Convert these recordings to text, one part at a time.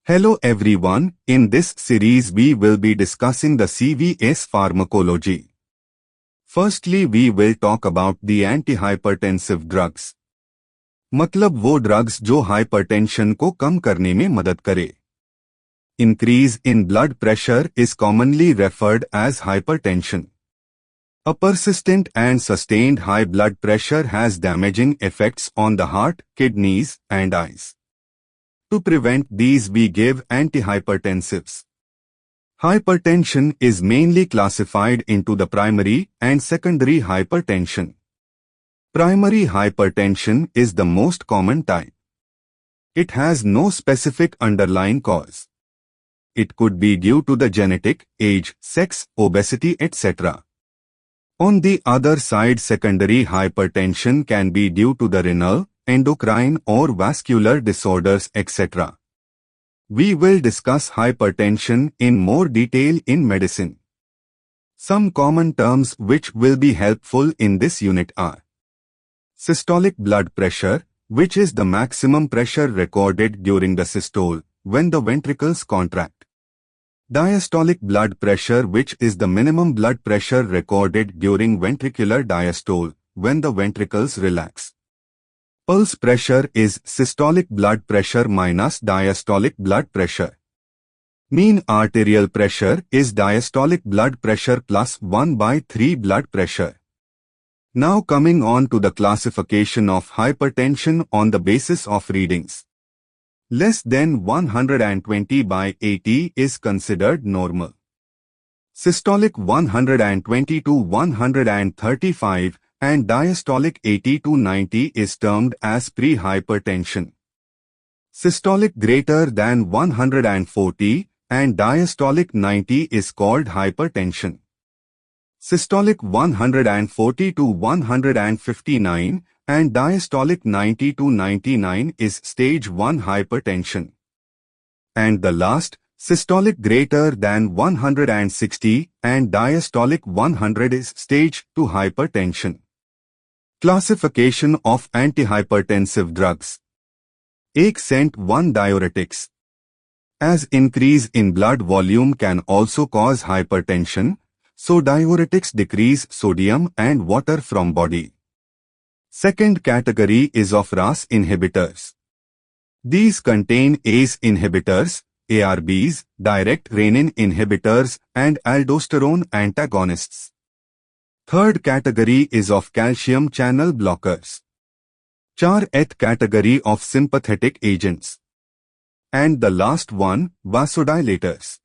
Hello everyone, in this series we will be discussing the CVS pharmacology. Firstly we will talk about the antihypertensive drugs. मतलब वो drugs जो hypertension को कम करने में मदद करे. Increase in blood pressure is commonly referred as hypertension. A persistent and sustained high blood pressure has damaging effects on the heart, kidneys, and eyes. To prevent these we give antihypertensives. Hypertension is mainly classified into the primary and secondary hypertension. Primary hypertension is the most common type. It has no specific underlying cause. It could be due to the genetic, age, sex, obesity, etc. On the other side, secondary hypertension can be due to the renal, endocrine or vascular disorders, etc. We will discuss hypertension in more detail in medicine. Some common terms which will be helpful in this unit are systolic blood pressure, which is the maximum pressure recorded during the systole, when the ventricles contract. Diastolic blood pressure, which is the minimum blood pressure recorded during ventricular diastole, when the ventricles relax. Pulse pressure is systolic blood pressure minus diastolic blood pressure. Mean arterial pressure is diastolic blood pressure plus 1/3 blood pressure. Now coming on to the classification of hypertension on the basis of readings. Less than 120/80 is considered normal. Systolic 120 to 135 and diastolic 80 to 90 is termed as pre-hypertension. Systolic greater than 140 and diastolic 90 is called hypertension. Systolic 140 to 159 and diastolic 90 to 99 is stage 1 hypertension. And the last, systolic greater than 160 and diastolic 100 is stage 2 hypertension. Classification of antihypertensive drugs. 1 diuretics. As increase in blood volume can also cause hypertension, so diuretics decrease sodium and water from body. Second category is of RAS inhibitors. These contain ACE inhibitors, ARBs, direct renin inhibitors, and aldosterone antagonists. Third category is of calcium channel blockers. 4th category of sympathetic agents. And the last one, vasodilators.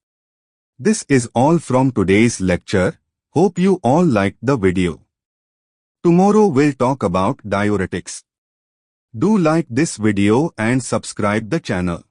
This is all from today's lecture. Hope you all liked the video. Tomorrow we'll talk about diuretics. Do like this video and subscribe the channel.